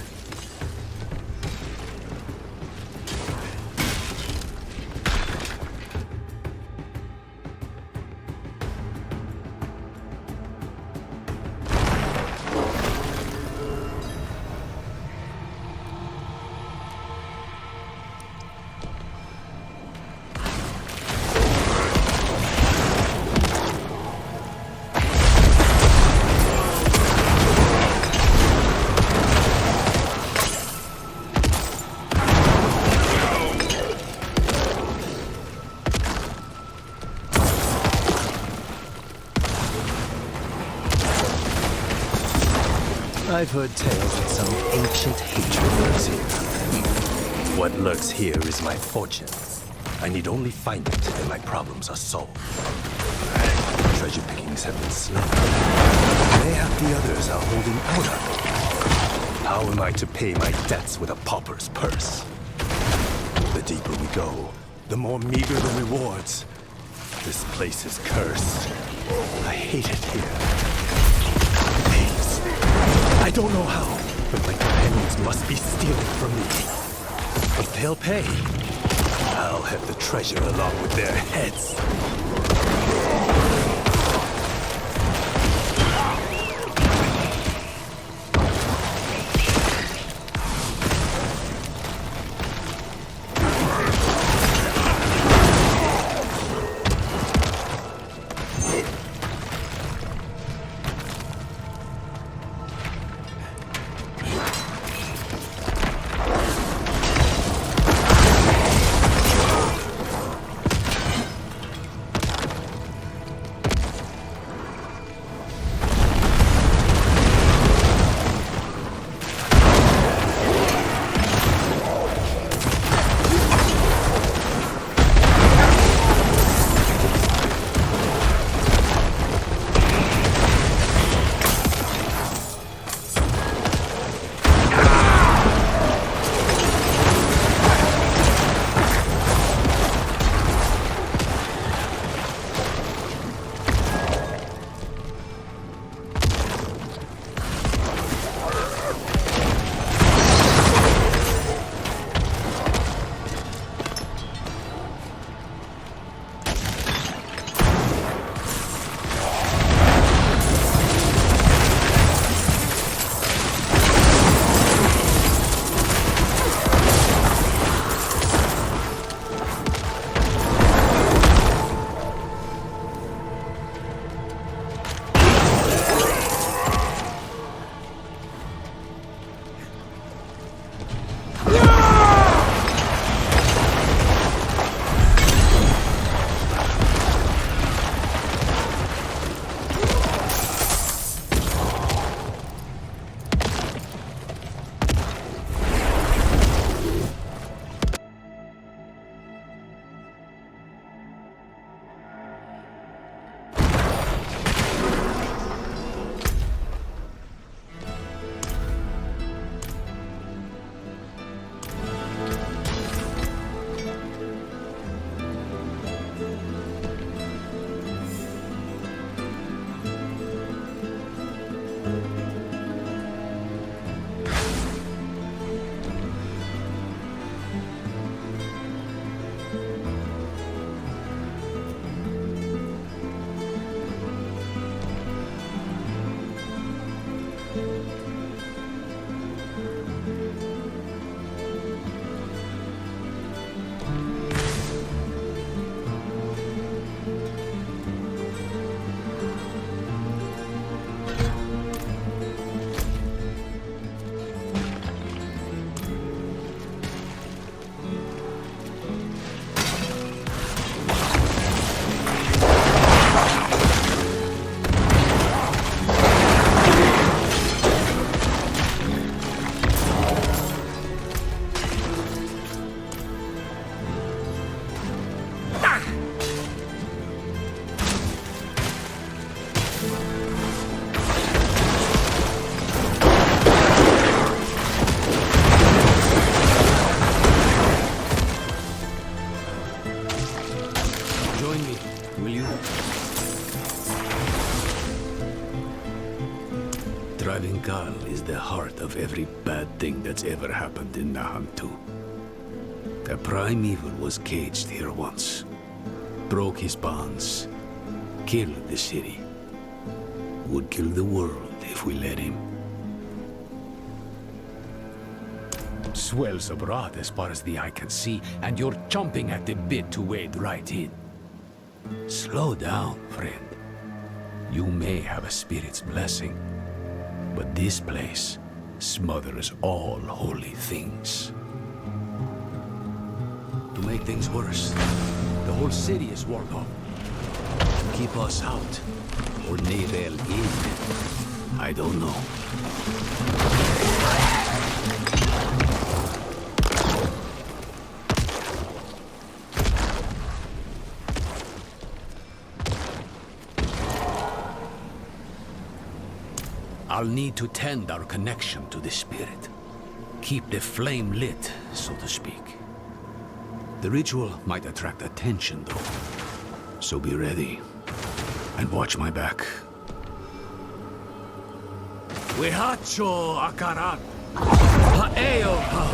I've heard tales of some ancient hatred lurks here. What lurks here is my fortune. I need only find it, and my problems are solved. Treasure pickings have been slow. Mayhap the others are holding out on me. How am I to pay my debts with a pauper's purse? The deeper we go, the more meager the rewards. This place is cursed. I hate it here. I don't know how, but my companions must be stealing from me. But they'll pay. I'll have the treasure along with their heads. Travancal is the heart of every bad thing that's ever happened in Nahantu. A primeval was caged here once, broke his bonds, killed the city. Would kill the world if we let him. Swells abroad as far as the eye can see, and you're chomping at the bit to wade right in. Slow down, friend. You may have a spirit's blessing, but this place smothers all holy things. To make things worse, the whole city is walled off. To keep us out, or Nerel in, I don't know. I'll need to tend our connection to the spirit. Keep the flame lit, so to speak. The ritual might attract attention, though. So be ready. And watch my back. Wehacho akaran. Haeo ha.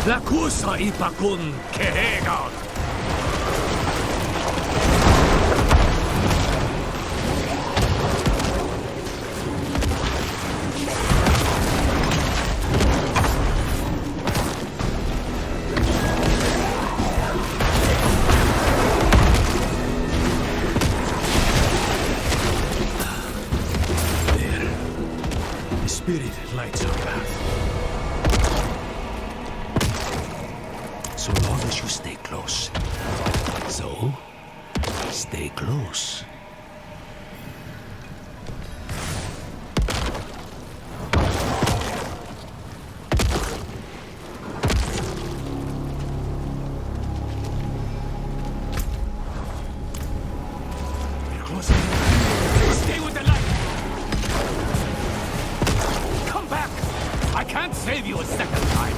Lakusa ipakun kehegan. Spirit lights our path. So long as you stay close. So, stay close. You're close. Stay with the light. I can't save you a second time.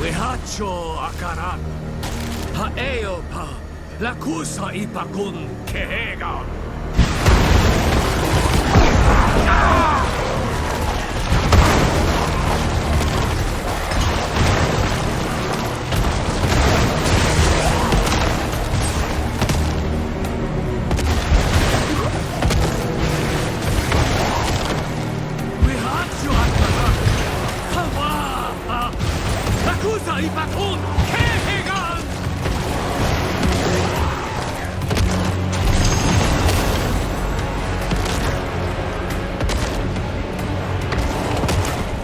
Wehacho akaran. Haeo pa. Lakusa ipakun kehegan.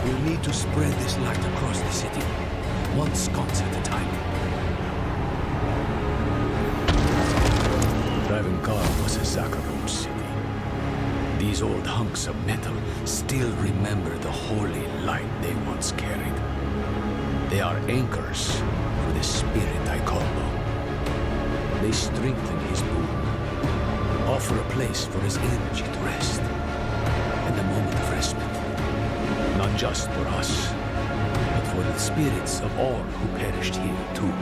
We'll need to spread this light across the city, one sconce at a time. Travancal was a Zakharum city. These old hunks of metal still remember the holy light they once carried. They are anchors for the spirit I call them. They strengthen his boom, offer a place for his energy to rest, and a moment of respite. Not just for us, but for the spirits of all who perished here, too.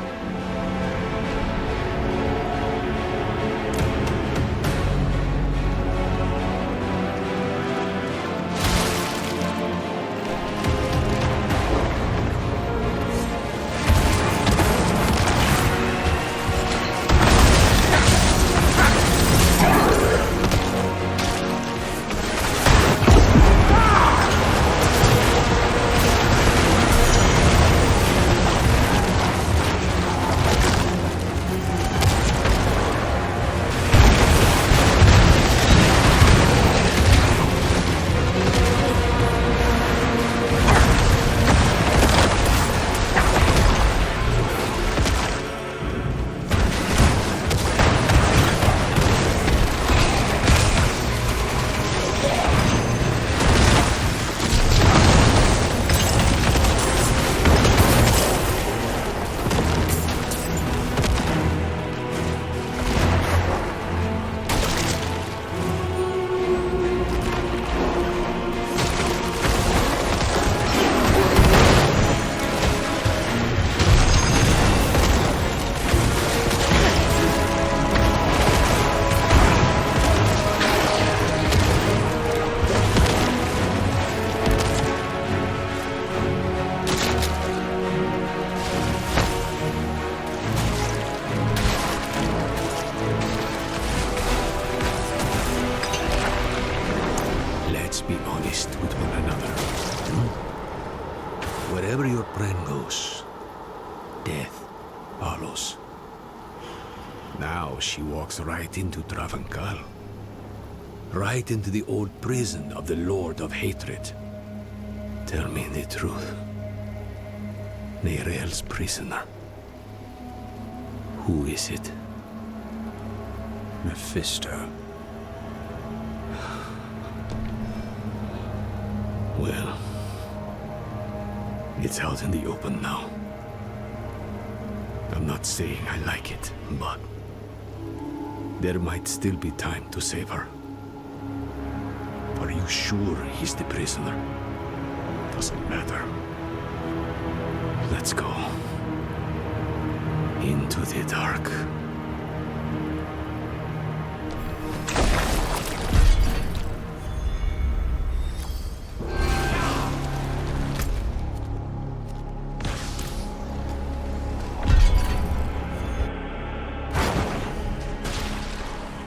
Wherever your brain goes, death follows. Now she walks right into Travancal. Right into the old prison of the Lord of Hatred. Tell me the truth. Neirel's prisoner. Who is it? Mephisto. Well, it's out in the open now. I'm not saying I like it, but there might still be time to save her. Are you sure he's the prisoner? Doesn't matter. Let's go. Into the dark.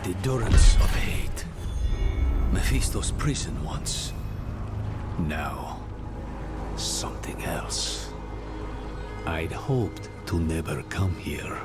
The durance of hate. Mephisto's prison once. Now, something else. I'd hoped to never come here.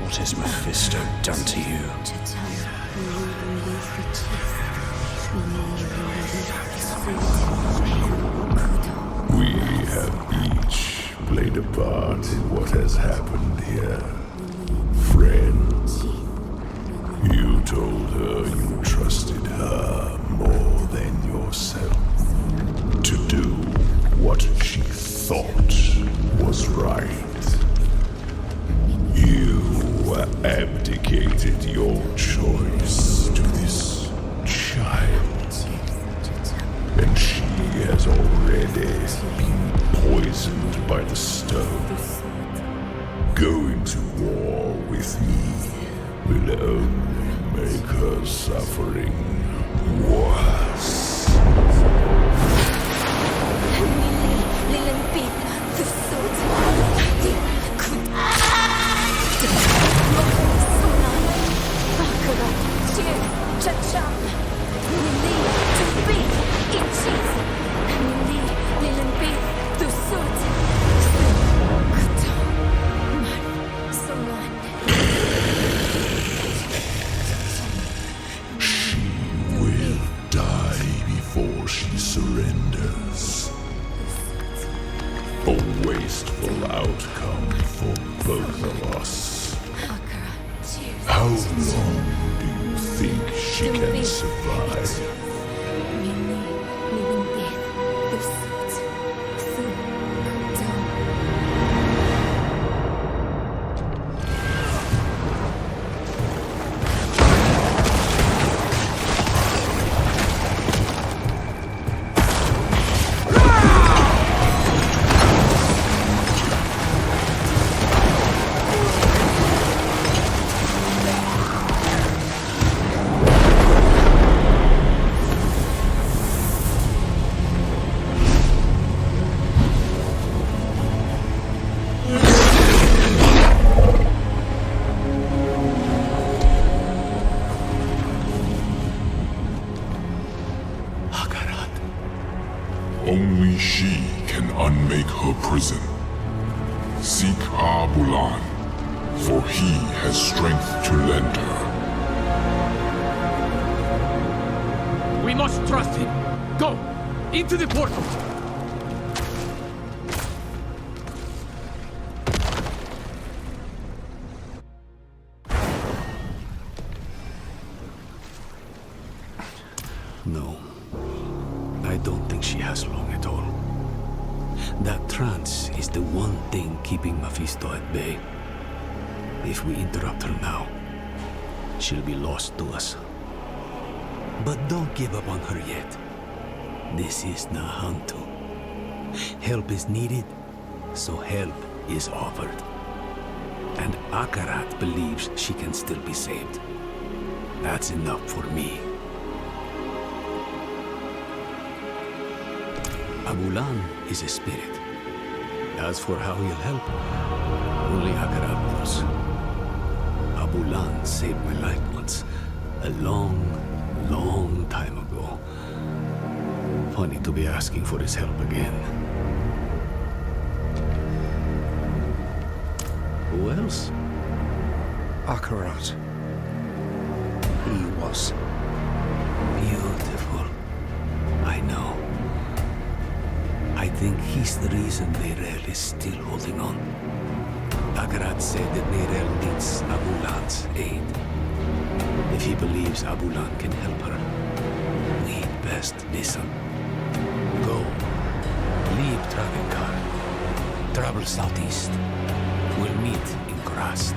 What has Mephisto done to you? We have each played a part in what has happened here. Friend, you told her you trusted her more than yourself to do what she thought was right. You abdicated your choice to this child, and she has already been poisoned by the stone. Going to war with me will only make her suffering worse. She before she surrenders. A wasteful outcome for both of us. How long do you think she can survive? Only she can unmake her prison. Seek Abulan, for he has strength to lend her. We must trust him. Go! Into the portal! No. I don't think she has long at all. That trance is the one thing keeping Mephisto at bay. If we interrupt her now, she'll be lost to us. But don't give up on her yet. This is Nahantu. Help is needed, so help is offered. And Akarat believes she can still be saved. That's enough for me. Abulan is a spirit. As for how he'll help, only Akarat knows. Abulan saved my life once, a long, long time ago. Funny to be asking for his help again. Who else? Akarat. He was beautiful. I know. I think he's the reason Neyrelle is still holding on. Akarat said that Neyrelle needs Abulan's aid. If he believes Abulan can help her, we'd best listen. Go. Leave Travenkar. Travel southeast. We'll meet in Krast.